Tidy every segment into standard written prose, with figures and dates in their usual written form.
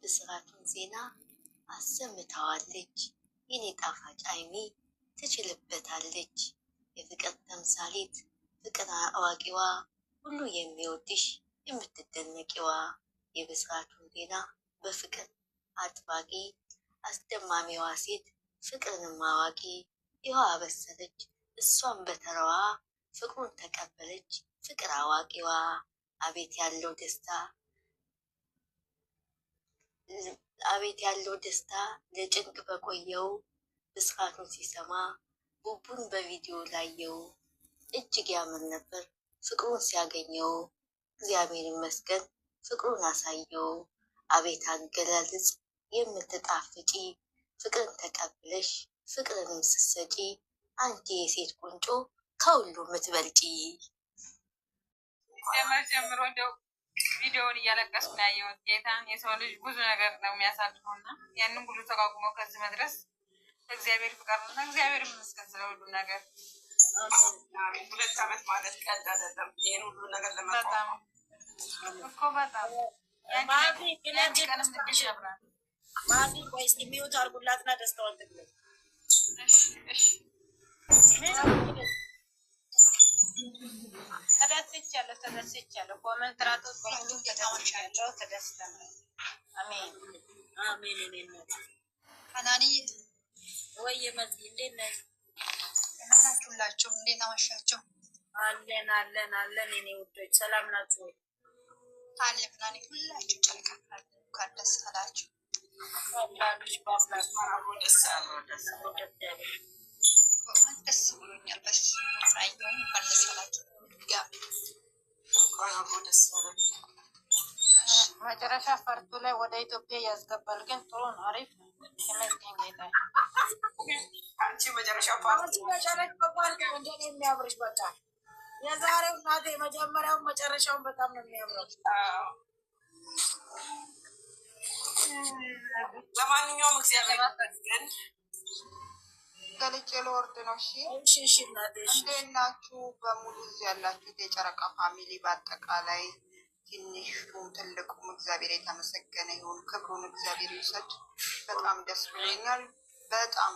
የብስራቱን ዜና አሰምታዋለች። የኔ ጣፋጭ አይሚ ትችልበታለች። የፍቅር ተምሳሌት፣ ፍቅር አዋቂዋ፣ ሁሉ የሚወድሽ የምትደነቂዋ የብስራቱን ዜና በፍቅር አጥባቂ አስደማሚዋ ሴት ፍቅርንም አዋቂ ይኸው አበሰረች። እሷም በተራዋ ፍቅሩን ተቀበለች። ፍቅር አዋቂዋ አቤት ያለው ደስታ አቤት ያለው ደስታ ለጭንቅ በቆየው ብስራቱን ሲሰማ ቡቡን በቪዲዮ ላየው እጅግ ያምር ነበር ፍቅሩን ሲያገኘው። እግዚአብሔር ይመስገን ፍቅሩን አሳየው። አቤት አገላለጽ የምትጣፍጪ ፍቅርን ተቀብለሽ ፍቅርንም ስትሰጪ አንቺ የሴት ቁንጮ ከሁሉ የምትበልጪ። ጀምሮ እንደው ቪዲዮውን እያለቀስኩ ነው ያየሁት። ጌታን የሰው ልጅ ብዙ ነገር ነው የሚያሳልፈው እና ያንን ሁሉ ተቋቁሞ ከዚህ መድረስ እግዚአብሔር ፍቃድ ነው። እግዚአብሔር ይመስገን ስለ ሁሉ ነገር። 2 ዓመት ማለት ቀልድ አይደለም። ይሄን ሁሉ ነገር ለመቋቋም እኮ በጣም ማፊ ወይስ የሚውት አርጉላትና ደስታዋን ትግለጽ። ተደስቻለሁ። ኮመንት ራቶ በሙሉ ተደስቻለሁ። ተደስተናል። አሜን አሜን። እኔነት ሀናኒ ወይ መጥ እንዴት ነህ? ናችሁላችሁ? እንዴት አመሻችሁ? አለን እኔ ውዶች ሰላም ናችሁ? አለ ምናኔ ሁላችሁ ጨርቃላችሁ። እንኳን ደስ አላችሁ። አላችሁ ባፍላችሁ ደስ ብሎኛል። በስ ሳይሆን እንኳን ደስ አላችሁ። መጨረሻ ፈርቱ ላይ ወደ ኢትዮጵያ ያስገባል። ግን ጥሩ ነው፣ አሪፍ ነው። ተመስገን ጌታ። አንቺ መጨረሻ ፓርቲ እንደኔ የሚያምርሽ በቃ የዛሬው እናቴ መጀመሪያውን መጨረሻውን በጣም ነው የሚያምረው። ለማንኛውም እግዚአብሔር ይመስገን። ገልጬ ልወርድ ነው። እሺ እናቴ እንዴት ናችሁ? በሙሉ እዚህ ያላችሁት የጨረቃ ፋሚሊ በአጠቃላይ ትንሹም ትልቁም እግዚአብሔር የተመሰገነ ይሁን። ክብሩን እግዚአብሔር ይውሰድ። በጣም ደስ ብሎኛል። በጣም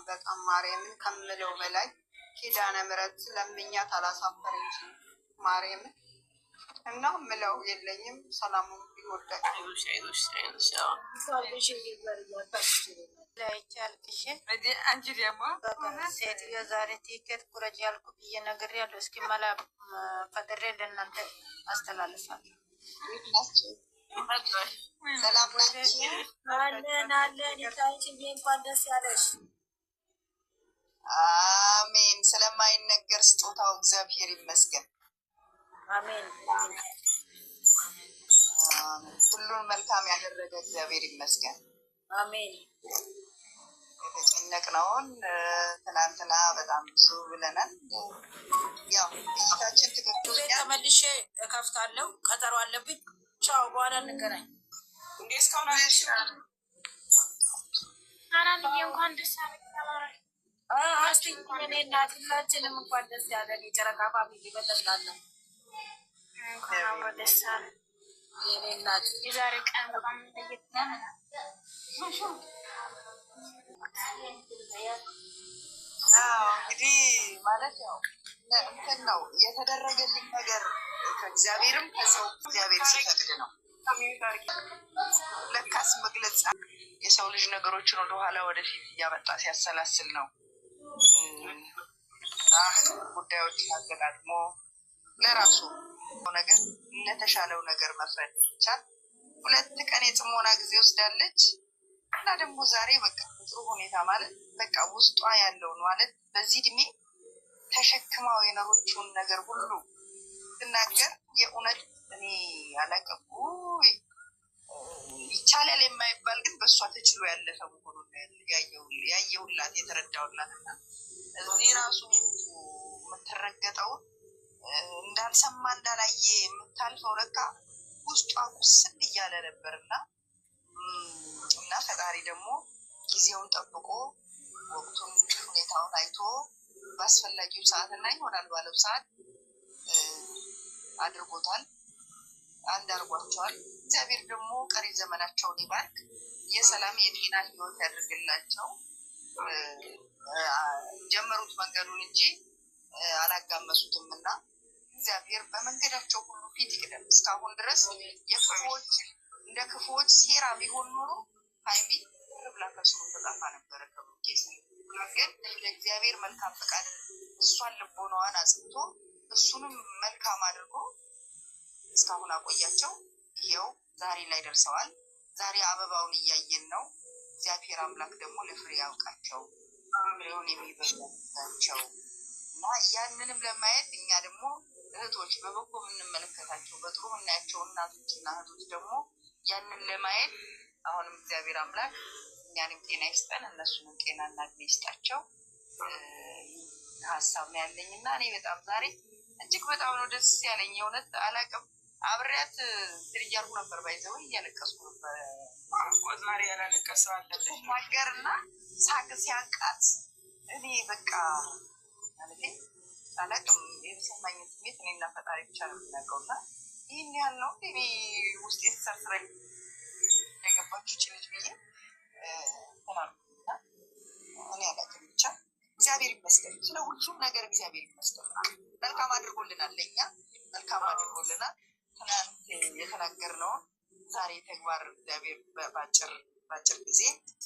ማርያምን ከምለው በላይ ኪዳነ ምሕረት ለምኛት አላሳፈረችም ማርያምን እና ምለው የለኝም። ሰላሙ ይወዳል። አንቺ ደግሞ ሴትዮ ዛሬ ቲኬት ቁረጭ ያልኩ ብዬ ነግሬያለሁ። እስኪ መላ ፈጥሬ ለእናንተ አስተላልፋለሁ። ሰላም ናችሁ? አለን ይታይችዬ እንኳን ደስ ያለሽ። አሜን። ስለማይነገር ስጦታው እግዚአብሔር ይመስገን። አሜን። ሁሉን መልካም ያደረገ እግዚአብሔር ይመስገን። አሜን። የተጨነቅነውን ትናንትና በጣም ብዙ ብለናል። ያው እይታችን ትክክል። ተመልሼ እከፍታለሁ። ቀጠሮ አለብኝ። ቻው፣ በኋላ እንገናኝ። እንዴ እስካሁን አናንዬ እንኳን ደስ አለሽ። አስቲ እኔ እናት ሁላችንም እንኳን ደስ ያለን የጨረቃ ፋሚሊ በጠቅላላ እንኳን አብሮ ደስ አለ። የኔ እናት የዛሬ ቀን በጣም ለየት ያለ ነው። እንግዲህ ማለት ያው እንትን ነው የተደረገልኝ ነገር ከእግዚአብሔርም ከሰው እግዚአብሔር ሲፈቅድ ነው። ለካስ መግለጽ የሰው ልጅ ነገሮችን ወደኋላ ወደፊት እያመጣ ሲያሰላስል ነው። ጉዳዮችን አገጣጥሞ ለራሱ ነገር ለተሻለው ነገር መፍረድ ይቻል። 2 ቀን የጽሞና ጊዜ ወስዳለች እና ደግሞ ዛሬ በቃ ጥሩ ሁኔታ ማለት በቃ ውስጧ ያለውን ማለት በዚህ እድሜ ተሸክማው የኖረችውን ነገር ሁሉ ትናገር። የእውነት እኔ ያለቀቁ ይቻላል የማይባል ግን በእሷ ተችሎ ያለፈ መሆኑን ያየሁላት የተረዳሁላት እና እዚህ ራሱ የምትረገጠውን እንዳልሰማ እንዳላየ የምታልፈው ለካ ውስጧ ቁስል እያለ ነበር እና ፈጣሪ ደግሞ ጊዜውን ጠብቆ ወቅቱን ሁኔታውን አይቶ በአስፈላጊው ሰዓት እና ይሆናል ባለው ሰዓት አድርጎታል። አንድ አድርጓቸዋል። እግዚአብሔር ደግሞ ቀሪ ዘመናቸውን ይባርክ። የሰላም የጤና ህይወት ያደርግላቸው። ጀመሩት መንገዱን እንጂ አላጋመሱትም እና እግዚአብሔር በመንገዳቸው ሁሉ ፊት ይቅደም። እስካሁን ድረስ የክፉዎች እንደ ክፉዎች ሴራ ቢሆን ኖሮ ሀይሚ ብላ ከስሩ ተጣፋ ነበረ። ከቡኬስ ግን ለእግዚአብሔር መልካም ፈቃድ እሷን ልቦናዋን አጽንቶ እሱንም መልካም አድርጎ እስካሁን አቆያቸው። ይኸው ዛሬ ላይ ደርሰዋል። ዛሬ አበባውን እያየን ነው። እግዚአብሔር አምላክ ደግሞ ለፍሬ ያውቃቸው፣ ፍሬውን የሚበላቸው እና ያንንም ለማየት እኛ ደግሞ እህቶች በበጎ የምንመለከታቸው በጥሩ የምናያቸው እናቶችና እህቶች ደግሞ ያንን ለማየት አሁንም እግዚአብሔር አምላክ እኛንም ጤና ይስጠን፣ እነሱንም ጤና እና እድሜ ይስጣቸው ሀሳብ ነው ያለኝ እና እኔ በጣም ዛሬ እጅግ በጣም ነው ደስ ያለኝ። የእውነት አላውቅም አብሬያት እንትን እያልኩ ነበር፣ ባይዘው እያለቀስኩ ነበር። ዛሬ ያላለቀሰው አለች ማገርና ሳቅ ሲያቃት እኔ በቃ ማለት አላውቅም የተሰማኝ ስሜት እኔና ፈጣሪ ብቻ ነው የሚያውቀው። እና ይህን ያህል ነው እኔ ውስጥ የተሰርስረኝ የገባችሁ ችልጅ ብዬ ተናርኩና እኔ አላውቅም ብቻ እግዚአብሔር ይመስገን። ስለ ሁሉም ነገር እግዚአብሔር ይመስገን። መልካም አድርጎልናል፣ ለእኛ መልካም አድርጎልናል። ትናንት የተናገርነውን ዛሬ ተግባር እግዚአብሔር በአጭር ጊዜ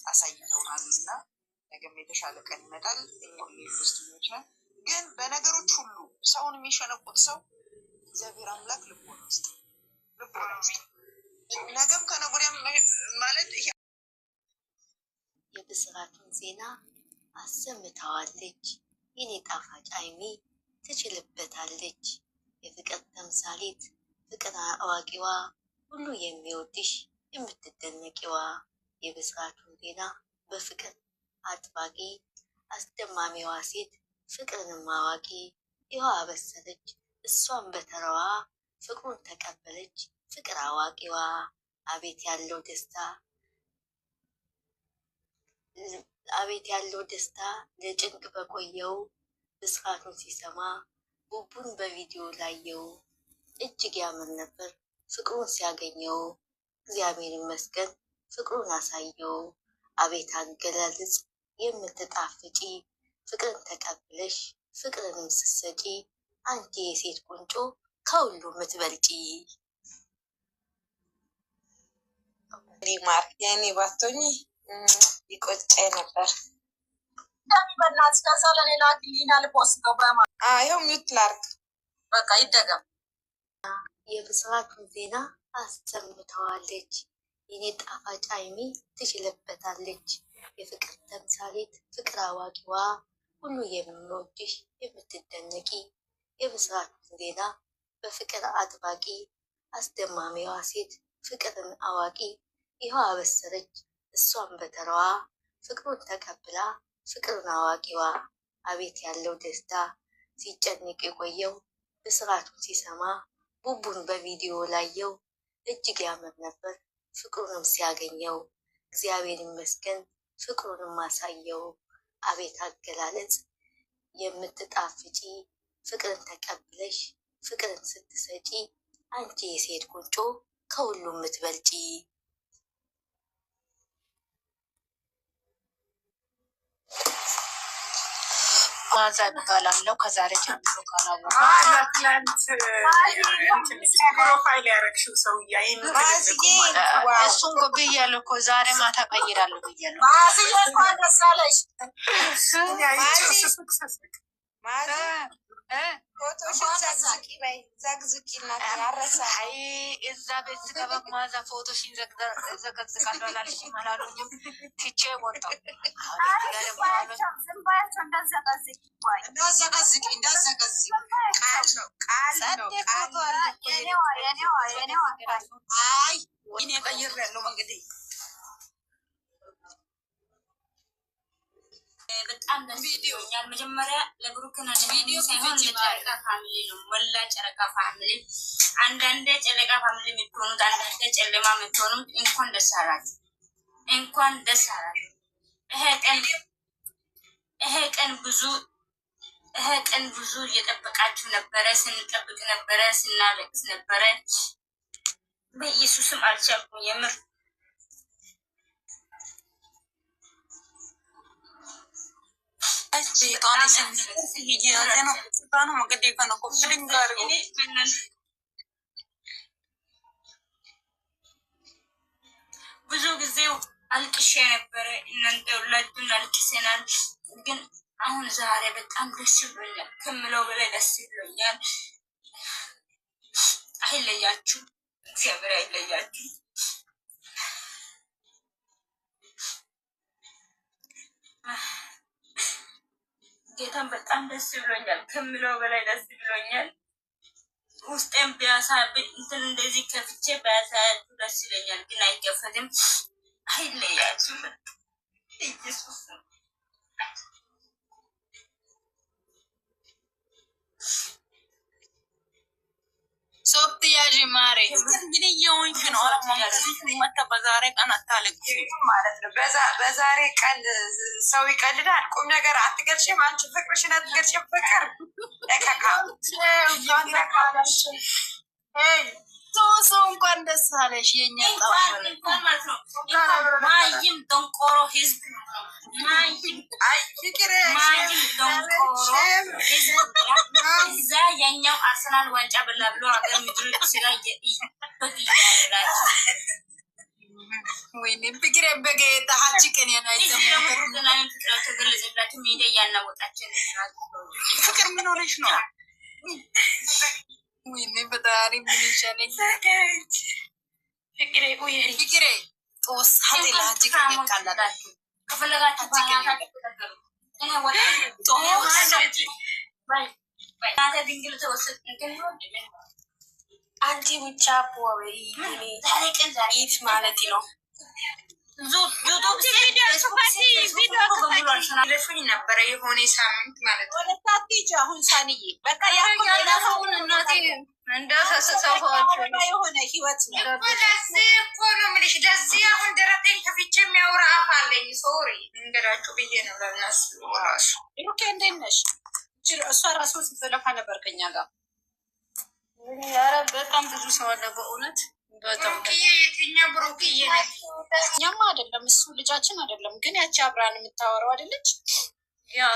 አሳይተውናል እና ነገም የተሻለ ቀን ይመጣል። እኛም ሌሎች ነን። ግን በነገሮች ሁሉ ሰውን የሚሸነቁት ሰው እግዚአብሔር አምላክ ልቦና ውስጥ ነገም ከነገ ወዲያም ማለት የብስራቱን ዜና አሰምተዋለች። የኔ ጣፋጭ ሀይሚ ትችልበታለች። የፍቅር ተምሳሌት፣ ፍቅር አዋቂዋ፣ ሁሉ የሚወድሽ የምትደነቂዋ የብስራቱን ዜና በፍቅር አጥባቂ አስደማሚዋ ሴት ፍቅርንም አዋቂ ይኸው አበሰለች። እሷን በተራዋ ፍቅሩን ተቀበለች። ፍቅር አዋቂዋ አቤት ያለው ደስታ አቤት ያለው ደስታ ለጭንቅ በቆየው ብስራቱን ሲሰማ ቡቡን በቪዲዮ ላየው እጅግ ያምር ነበር ፍቅሩን ሲያገኘው። እግዚአብሔር ይመስገን ፍቅሩን አሳየው። አቤት አገላለጽ የምትጣፍጪ ፍቅርን ተቀብለሽ ፍቅርንም ስትሰጪ አንቺ የሴት ቁንጮ ከሁሉ የምትበልጪ። ሊማር የኔ ባቶኝ ይቆጨኝ ነበር። በእናትሽ ከዛ ለሌላ ክሊና ልፖስተው ይኸው ሚውት ላርግ በቃ ይደገም። የብስራቱን ዜና አሰምተዋለች። የኔ ጣፋጭ ሀይሚ ትችልበታለች። የፍቅር ተምሳሌት ፍቅር አዋቂዋ ሁሉ የሚወድሽ የምትደነቂ የብስራቱን ዜና በፍቅር አጥባቂ አስደማሚዋ ሴት ፍቅርን አዋቂ ይኸው አበሰረች። እሷን በተራዋ ፍቅሩን ተቀብላ ፍቅርን አዋቂዋ አቤት ያለው ደስታ ሲጨንቅ የቆየው ብስራቱን ሲሰማ ቡቡን በቪዲዮ ላየው እጅግ ያምር ነበር ፍቅሩንም ሲያገኘው። እግዚአብሔር ይመስገን ፍቅሩንም አሳየው። አቤት አገላለጽ የምትጣፍጪ ፍቅርን ተቀብለሽ ፍቅርን ስትሰጪ አንቺ የሴት ቁንጮ ከሁሉም የምትበልጪ። ማዛ እባላለሁ። ከዛሬ ጀምሮ ፕሮፋይል ያረግሽው ሰውዬ እሱን ብያለሁ እኮ ዛሬ ማታ ቀይራለሁ ብያለሁ። ደስ አለሽ ፎቶሽን ዘግዝቂ በይ ዘግዝቂ እናት ያረሳ እዛ ቤት ስገባ ማዛ ፎቶሽን ዘቀዝቃለሁ አላልሽም አላሉኝም። ትቼ ወጣሁ። ዝም ባያቸው እንዳዘቀዝቂ ቃል ነው አይ እኔ ቀይሬያለሁ እንግዲህ በጣም ደስ ይላል። መጀመሪያ ለብሩክና ለቪዲዮ ሳይሆን ለጨረቃ ፋሚሊ ነው። ወላ ጨረቃ ፋሚሊ አንዳንዴ ጨረቃ ፋሚሊ የምትሆኑት አንዳንዴ ጨለማ የምትሆኑት እንኳን ደስ አላችሁ፣ እንኳን ደስ አላችሁ። ይሄ ቀን ብዙ እየጠበቃችሁ ነበረ፣ ስንጠብቅ ነበረ፣ ስናለቅስ ነበረ። በኢየሱስም አልቻልኩም የምር ብዙ ጊዜው አልቅሼ ነበረ። እናንተ ሁላችሁን አልቅሰናል። ግን አሁን ዛሬ በጣም ደስ ብሎኛል፣ ከምለው በላይ ደስ ብሎኛል። አይለያችሁ፣ እግዚአብሔር አይለያችሁ። ጌታን በጣም ደስ ብሎኛል፣ ከምለው በላይ ደስ ብሎኛል። ውስጤን ቢያሳብኝ እንትን እንደዚህ ከፍቼ ቢያሳያችሁ ደስ ይለኛል፣ ግን አይከፈትም። አይለያችሁ ኢየሱስ ሶፍት ያዥ ማሬ እንግዲህ የሆንሽ ነው። መታ በዛሬ ቀን አታለቅሽ ማለት ነው። በዛሬ ቀን ሰው ይቀልዳል። ቁም ነገር አትገልጭም። አንቺ ፍቅርሽን አትገልጭም። ፍቅር ሰው እንኳን ደስ አለሽ። የኛ እንኳን ማለት ነው ማይም ደንቆሮ ህዝብ እዛ የኛው አርሰናል ዋንጫ በላ ብሎ ሀገር ምድር ስራ ወይኔ ፍቅሬ በጌታ ሀጂ ቀን ተገለጸላችሁ ሚዲያ እያናወጣችን ፍቅር ምን ሆነሽ ነው? ወይኔ በጣሪ ምን ይሻለኝ ፍቅሬ ጦስ ሀጤ ለሀጂ ቀን ካላላችሁ ከፈለጋችሁ ድንግል ተወሰድ አንቺ ብቻ ኢት ማለት ነው። ልፉኝ ነበረ የሆነ ሳምንት ማለት ነው። ወደታቲጅ አሁን ሳንዬ በቃ ያለውን እናቴ የሆነ ህይወት ነው። ለዚህ እኮ ነው የምልሽ። ለዚህ አሁን ደረቴን ከፍቼ የሚያወራ አፍ አለኝ። ሶሪ እንገዳችሁ ብዬ ነው ለእነሱ ራሱ። ሩኬ እንዴት ነሽ? እሷ ራሱ ስትለፋ ነበር ከኛ ጋር። ኧረ በጣም ብዙ ሰው አለ በእውነት ብሩክዬ የትኛው ብሩክዬ ነች? እኛማ አይደለም እሱ ልጃችን አይደለም፣ ግን ያቺ አብራን የምታወራው አይደለች? ያ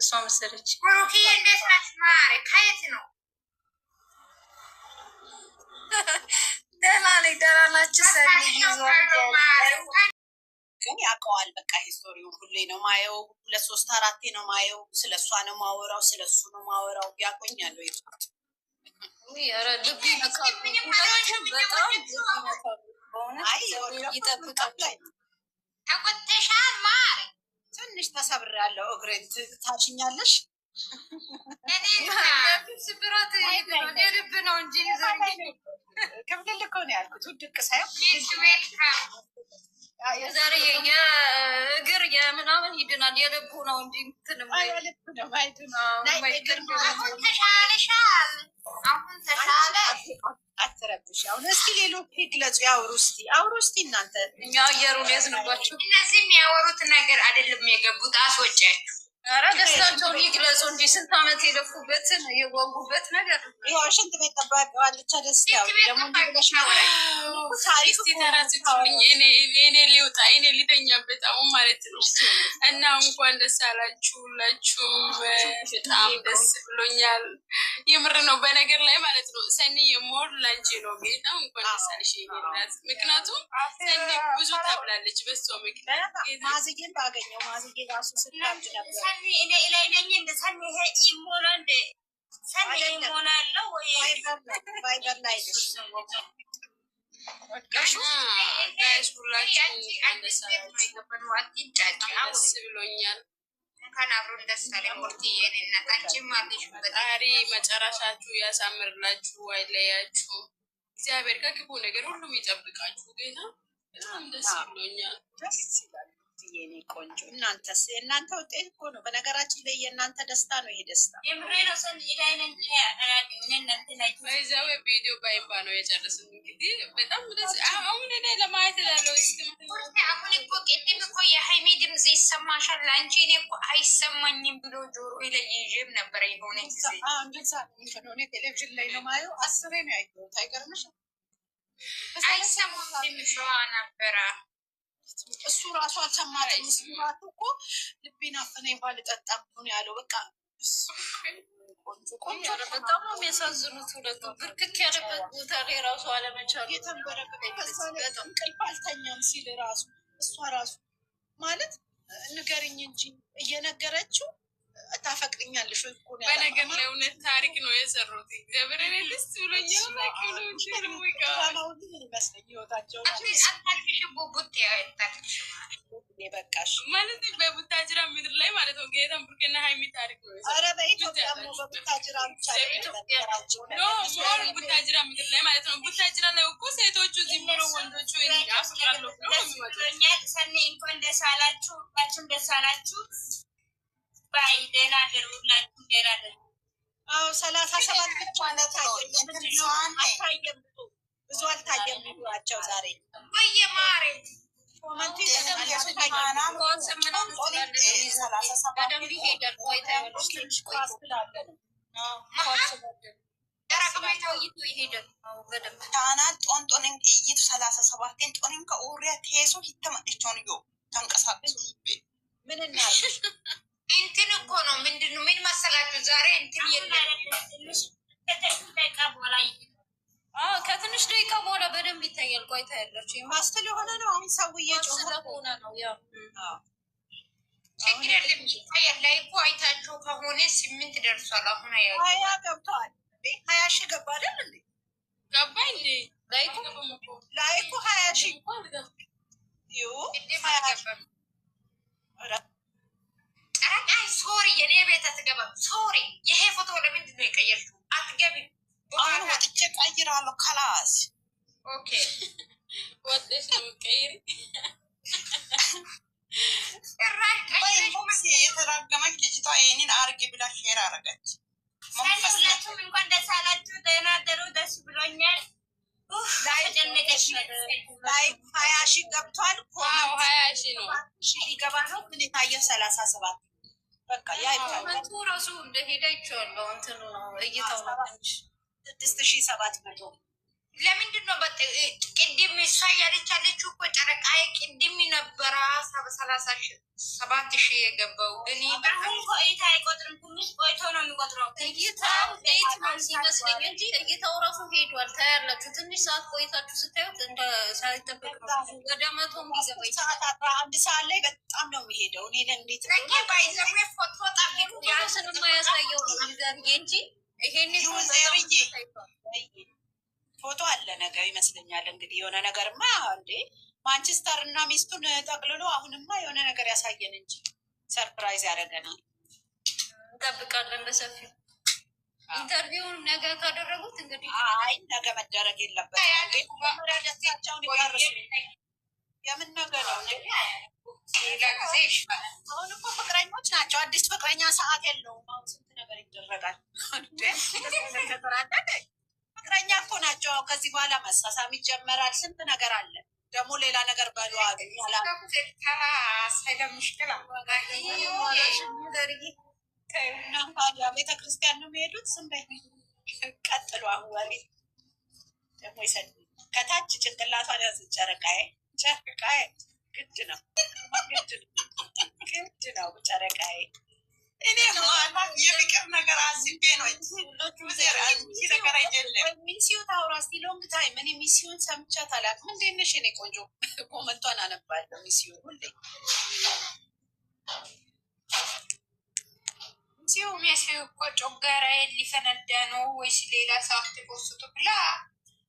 እሷ መሰለች። ብሩክዬ እንዴት ናት? ማሬ ከየት ነው? ደህና ነኝ። ደህና ናችሁ? ሰኒ ግን ያውቀዋል። በቃ ሂስቶሪውን ሁሌ ነው ማየው፣ 2-3-4 ነው ማየው። ስለ እሷ ነው ማወራው፣ ስለ እሱ ነው ማወራው። ያቆኛል ወይ ኧረ ልብ ይነካሉ። በጣም ይጠብቃል። ተቆጥተሻል ማሬ? ትንሽ ተሰብሬያለሁ። እግሬን ታሽኛለሽ? ስብራት የልብ ነው እንጂ ክብድል እኮ ነው ያልኩት። ውድቅ ሳይሆን የዛሬ የእግር የምናምን ይድናል፣ የልቡ ነው እንጂ ልብ ነው ማይዱ ነው። አሁን ተሻለሻል? አሁን ተሻለ? አትረብሽ። አሁን እስኪ ሌሎች ይግለጹ፣ ያውሩ እስኪ አውሩ እስኪ እናንተ። እኛ አየሩን ያዝንባቸው። እነዚህ የሚያወሩት ነገር አይደለም የገቡት። አስወጫችሁ። ኧረ ደስታቸውን ይግለጹ እንጂ ስንት ዓመት የለፉበትን የጓጉበት ነገር። ያው ሽንት ቤት ጠባቂዋለች ደስ ያው ደግሞ እንዲብለሽ ነው እስቲ ተራዝችልኝ እኔ ሊወጣ እኔ ሊተኛበት አሁን ማለት ነው። እና እንኳን ደስ አላችሁ ሁላችሁም። በጣም ደስ ብሎኛል። የምር ነው በነገር ላይ ማለት ነው። ሰኒ የሞር ላንቺ ነው ጌታ እንኳን ደስ አለሽ ይላል። ምክንያቱም ሰኒ ብዙ ተብላለች በሷ ምክንያት። ማዝጌን ባገኘው ማዝጌ ራሱ ስታብድ ነበር። ሰኒ እኔ ላይ ነኝ እንደ ሰኒ ይሄ ይሞላ እንደ ሰኒ ይሞላ ያለው ወይ ቫይበር ላይ ጋሽ ሁላችሁም ደስ ብሎኛል። እንኳን አብሮን ደስ አለ። ሙርትዬን እናት አንቺም አለሽበት። ፈጣሪ መጨረሻችሁ ያሳምርላችሁ፣ አይለያችሁ። እግዚአብሔር ከክፉ ነገር ሁሉም ይጠብቃችሁ። ጌታ በጣም ደስ ብሎኛል። የኔ ቆንጆ እናንተስ? የእናንተ ውጤት እኮ ነው። በነገራችን ላይ የእናንተ ደስታ ነው ይሄ ደስታ። የምሬ ነው። ሰኒ ኢዳይነን ይዛው ቪዲዮ ባይባ ነው የጨረስን። እንግዲህ በጣም ደስ አሁን እኔ ለማየት ላለው አሁን እኮ ቅድም እኮ የሀይሚ ድምፅ ይሰማሻል አንቺ? እኔ እኮ አይሰማኝም ብሎ ጆሮ ላይ ይዤም ነበረ የሆነ ጊዜ። እንደዛ ሆነ ቴሌቪዥን ላይ ነው ማየው። 10 ነው ያየሁት። አይገርምሽም? አይሰሙም የሚለዋ ነበረ። እሱ ራሱ አልሰማትም። ስማቱ እኮ ልቤን አፈነኝ ባል ጠጣ ነው ያለው። በቃ ቆንጆ በጣም ነው የሚያሳዝኑት ሁለቱ። ብርክክ ያለበት ቦታ ላይ ራሱ አለመቻሉ የተንበረከከ ከዛ በጣም እንቅልፍ አልተኛም ሲል ራሱ እሷ ራሱ ማለት ንገርኝ እንጂ እየነገረችው ታፈቅኛለሽ ወይ እኮ ነው። በነገር ላይ እውነት ታሪክ ነው የሰሩት። እግዚአብሔር ደስ ብሎኛል። ይመስለኝ ህይወታቸው በቃሽ ማለት በቡታጅራ ምድር ላይ ማለት ነው። ጌታን ብሩክና ሀይሚ ታሪክ ነው የሰሩት። ኧረ በኢትዮጵያ በቡታጅራ ብቻ ቡታጅራ ምድር ላይ ማለት ነው። ቡታጅራ ላይ እኮ ሴቶቹ ዝም ብሎ ወንዶቹ አፍቃሉ ነው የሚመጡት። ሰኔ እንኳን ደስ አላችሁ፣ ሁላችሁም ደስ አላችሁ። ባይ ደህና ደሩ፣ ሁላችሁም ደህና ደሩ። አዎ 37 ብቻ ነው አልታየም፣ ብዙ አልታየም ብሏቸው ዛሬ ወየ ማሬ ኮመንት ታናት ጦንጦንን እይቱ 37 ጦንን ከኡሪያ ቴሶ ይተመጥቾን ዮ ተንቀሳቀሱ ምን እናርግ? እንትን እኮ ነው ምንድን ነው ምን መሰላችሁ? ዛሬ እንትን የለም። ከትንሽ ደቂቃ በኋላ በደንብ ይታያል። ቆይታ ያለችው ማስተል የሆነ ነው። አሁን ሰው እየጮኸ ስለሆነ ነው። ያው ችግር የለም ይታያል። ላይ እኮ አይታችሁ ከሆነ 8 ደርሷል። አሁን አያ 20 ገብቷል። 20 ሺህ ገባ አይደል እንዴ? ገባ እንዴ? ላይ እኮ 20 ሺህ ሶሪ የኔ ቤት አትገባም። ሶሪ ይሄ ፎቶ ለምንድን ነው የቀየርሽው? አትገቢም። አሁን ወጥቼ ቀይራለሁ። ከላስ ኦኬ ወጥሽ ነው ቀይሪ። የተራገመች ልጅቷ ይሄንን አርጊ ብላ ሼር አረገች። ሁላችሁም እንኳን ደስ አላችሁ። ደህና ደሩ። ደስ ብሎኛል። ተጨነቀች ላይ 20 ሺህ ገብቷል። 20 ሺህ ነው ሊገባ ነው። ምን የታየው 37 በቃ ያ ኮመንቱ ራሱ እንደሄደ አይቼዋለሁ። እንትኑ ነው እይታው ነው ትንሽ 6700 ለምንድን ነው ቅድም እሷ እያለች ያለችው እኮ ጨረቃዬ ቅድም ነበረ 37,000 የገባው ግን አሁን ቆይታ አይቆጥርም። ትንሽ ቆይቶ ነው የሚቆጥረው። እይታው ሌት ነው ሲመስለኝ እንጂ እይታው ራሱ ሄዷል። ታያላችሁ። ትንሽ ሰዓት ቆይታችሁ ስታዩት እንደ ሳይጠበቅ ነው ወደ 100 የሚገባ ይችላል። 11 ሰዓት ላይ በጣም ነው የሚሄደው። እኔ ለእንዴት ነገ ባይዘው ፎቶ ጠብቁ። ያንስንማ ያሳየው ነው ንገርዬ እንጂ ይሄን ፎቶ አለ ነገር ይመስለኛል። እንግዲህ የሆነ ነገርማ እንዴ ማንቸስተር እና ሚስቱን ጠቅልሎ አሁንማ የሆነ ነገር ያሳየን እንጂ ሰርፕራይዝ ያደረገናል። እንጠብቃለን በሰፊው። ኢንተርቪውን ነገ ካደረጉት እንግዲህ አይ ነገ መደረግ የለበትም። ደስታቸውን ይቀርሱ። የምን ነገር ነው? አሁን እኮ ፍቅረኞች ናቸው። አዲስ ፍቅረኛ ሰዓት የለውም። አሁን ስንት ነገር ይደረጋል። ፍቅረኛ እኮ ናቸው። ከዚህ በኋላ መሳሳም ይጀመራል። ስንት ነገር አለ። ደግሞ ሌላ ነገር በሉ አሉ ቤተክርስቲያን ነው የሚሄዱት። ስም ቀጥሉ። አሁን ወሬ ደግሞ ይሰድ ከታች ጭንቅላቷን ያዝ። ጨረቃዬ ጨረቃዬ ግድ ነው ግድ ነው ጨረቃዬ። እኔ የፍቅር ነገር አስቤ ነው ነገር አይደለም። ሚስዩ ታውራ እስኪ ሎንግ ታይም እኔ ሚስዩን ሰምቻት አላውቅም። እንዴት ነሽ የእኔ ቆንጆ? ኮመንቷን አነባለሁ። ሚስዩ ሁሌ ሚስዩ እኮ ጮጋራዬ ሊፈነዳ ነው ወይስ ሌላ ሰው አትፖስቱ ብላ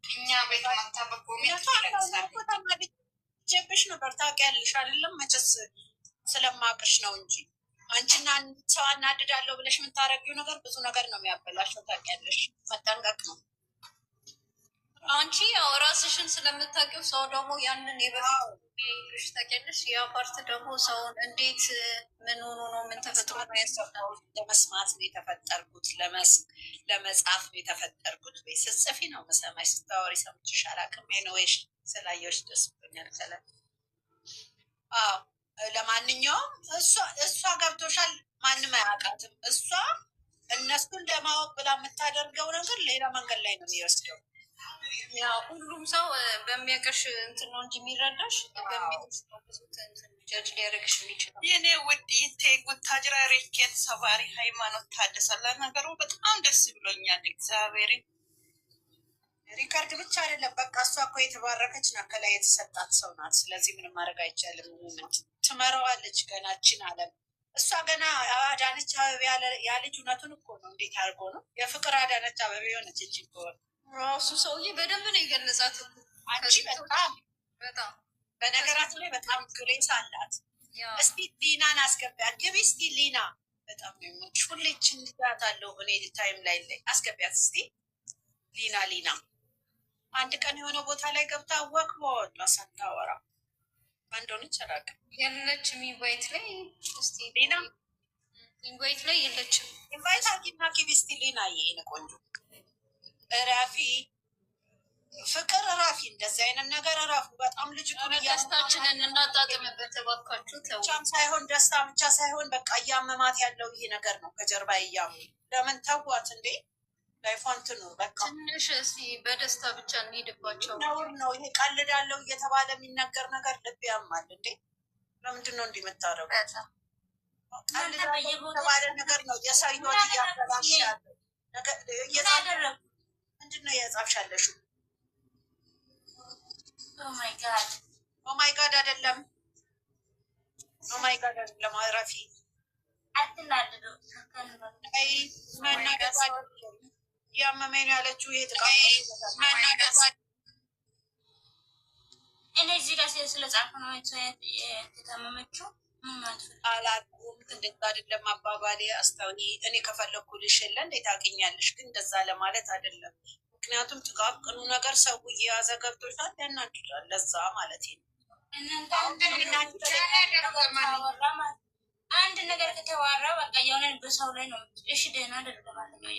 እኛ ቤት መታ በጎሚጀብሽ ነበር። ታውቂያለሽ አይደለም? መቼስ ስለማቅሽ ነው እንጂ አንቺና ሰው አናድዳለሁ ብለሽ የምታረጊው ነገር ብዙ ነገር ነው የሚያበላሸው። ታውቂያለሽ፣ መጠንቀቅ ነው። አንቺ ያው ራስሽን ስለምታውቂው ሰው ደግሞ ያንን የበፊት ታውቂያለሽ። ያ ፓርት ደግሞ ሰውን እንዴት ምን ሆኖ ነው ምን ተፈጥሮ ነው ያሰብነው። ለመስማት ነው የተፈጠርኩት፣ ለመጻፍ ነው የተፈጠርኩት። ወይ ስትጽፊ ነው መሰማሽ፣ ስታወሪ ሰምቼሽ አላውቅም። ኤኒዌይሽ ስላየሁሽ ደስ ብሎኛል። አዎ ለማንኛውም እሷ ገብቶሻል። ማንም አያውቃትም። እሷ እነሱን ለማወቅ ብላ የምታደርገው ነገር ሌላ መንገድ ላይ ነው የሚወስደው። ያ ሁሉም ሰው በሚያቀሽ እንትን ነው እንጂ የሚረዳሽ በሚያቀሽ ነው ብዙ ጃጅ ሊያደርግሽ የሚችለው። የኔ ውድ ጉታጅራ ሬኬት ሰባሪ ሃይማኖት ታደሰላ ነገሩ በጣም ደስ ብሎኛል። እግዚአብሔር ሪካርድ ብቻ አይደለም፣ በቃ እሷ እኮ የተባረከች ናት፣ ከላይ የተሰጣት ሰው ናት። ስለዚህ ምንም ማድረግ አይቻልም። ሙመንት ትመራዋለች ገናችን አለም። እሷ ገና አዳነች አበቤ ያለች እውነቱን እኮ ነው። እንዴት አድርጎ ነው የፍቅር አዳነች አበቤ የሆነች እንጂ ራሱ ሰውዬ በደንብ ነው የገለጻት። አንቺ በጣም በነገራችን ላይ በጣም ግሬስ አላት። እስቲ ሊናን አስገቢያት፣ ግቢ እስቲ ሊና። በጣም ነው የምልሽ፣ ሁሌችን ልዳት አለው እኔ ታይም ላይ አስገቢያት እስቲ ሊና አንድ ቀን የሆነ ቦታ ላይ ገብታ ወክ በወጧ ሳታወራ እንደሆነች አላውቅም። የለችም ኢንቫይት ላይ እስቲ ሊና ኢንቫይት ላይ የለችም። ኢንቫይት አድርጊና ግቢ እስቲ ሊና። ይሄን ቆንጆ እራፊ ፍቅር እራፊ፣ እንደዚህ አይነት ነገር እራፉ። በጣም ልጅቱ ደስታችንን እናጣጥምበት እባካችሁ። ብቻም ሳይሆን ደስታ ብቻ ሳይሆን በቃ እያመማት ያለው ይሄ ነገር ነው ከጀርባ እያሙ። ለምን ተዋት እንዴ? ላይፏን ትኑር በቃ። ትንሽ እስኪ በደስታ ብቻ እንሄድባቸው። ነውር ነው ይሄ። ቀልዳለው እየተባለ የሚነገር ነገር ልብ ያማል እንዴ። ለምንድን ነው እንዲህ የምታረጉ? ቀልዳለው የተባለ ነገር ነው የሰው ህይወት እያበላሽ ያለው። ምንድን ነው የጻፍሻለሹ? ኦማይ ጋድ አይደለም፣ ኦማይ ጋድ አይደለም። ረፊ ያመመኝ ነው ያለችው። ይሄ እኔ እዚህ ጋር ስለጻፈ ነው የተታመመችው። አላውቅም፣ እንደዛ አይደለም አባባሌ። አስታውኒ፣ እኔ ከፈለኩልሽ የለ እንዴት ታገኛለሽ? ግን እንደዛ ለማለት አይደለም። ምክንያቱም ጥቃቅኑ ነገር ሰው እየያዘ ገብቶሻል፣ ያናድዳል። ለዛ ማለት ነው። አንድ ነገር ከተዋራ በቃ የሆነ በሰው ላይ ነው። እሺ ደህና አይደለም ማለት ነው።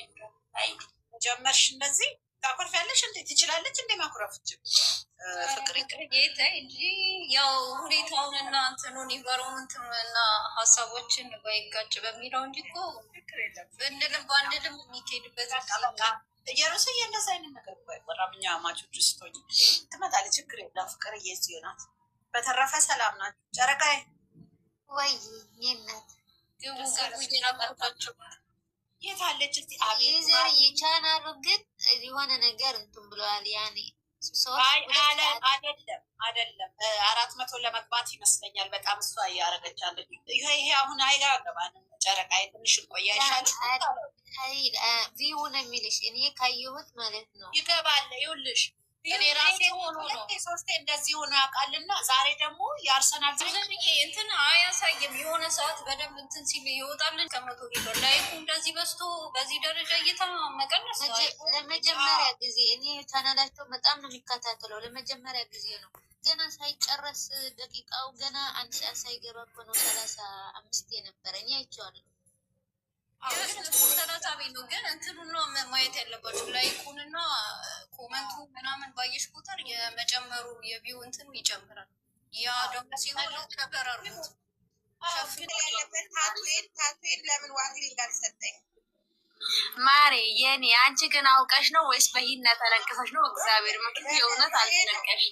ጀመርሽ እንደዚህ ታኮርፊያለሽ እንዴ? ትችላለች እንዴ ማኩረፍች? ፍቅር ጌታ እንጂ ያው ሁኔታውን እና እንትኑን ኢንቫይሮመንቱን እና ሀሳቦችን ባይጋጭ በሚለው እንጂ እኮ ብንልም ባንልም የሚካሄድበት እየሩስዬ እንደዛ አይነት ነገር ባይወራም እኛ አማቾች ስቶኝ ትመጣለች። ችግር የለም። ፍቅር እየዚሆናት። በተረፈ ሰላም ናት ጨረቃዬ? ወይ የናት ግቡ እየናቀርባቸው የት አለች? እስቲ አቤዘር የቻናሉ ግን የሆነ ነገር እንትን ብለዋል። ያኔ አይደለም 400 ለመግባት ይመስለኛል። በጣም እሷ እያረገቻለች። ይሄ አሁን አይገባንም። ጨረቃ ትንሽ ቆያ ይሻላል። ቪው ነው የሚልሽ። እኔ ካየሁት ማለት ነው ይገባል። ይኸውልሽ እኔ ራሴ ሁለቴ ሶስቴ እንደዚህ ሆነ ያውቃልና ዛሬ ደግሞ የአርሰናል እንትን አያሳይም። የሆነ ሰዓት በደንብ እንትን ሲል ይወጣልን ከመቶ ሊሆን ላይኩ እንደዚህ በዝቶ በዚህ ደረጃ እየተመቀነስ ለመጀመሪያ ጊዜ እኔ ቻናላቸው በጣም ነው የሚከታተለው። ለመጀመሪያ ጊዜ ነው። ገና ሳይጨረስ ደቂቃው ገና አንድ ሰዓት ሳይገባ እኮ ነው 35 የነበረ። እኔ አይቼዋለሁ። ሰላሳቢ ነው ግን እንትኑን ነው ማየት ያለባችሁ። ላይኩንና ኮመንቱ ምናምን ባየሽ ቁጥር የመጨመሩ የቪው እንትኑ ይጨምራል። ያ ደግሞ ሲሆን ተበራሩት ሸፍን ያለበት ታቱን ለምን ዋግሊ እንዳልሰጠኝ ማሬ የኔ አንቺ ግን አውቀሽ ነው ወይስ በሂና ተለቅሰሽ ነው? እግዚአብሔር ምክንያት የእውነት አልተነቀሽ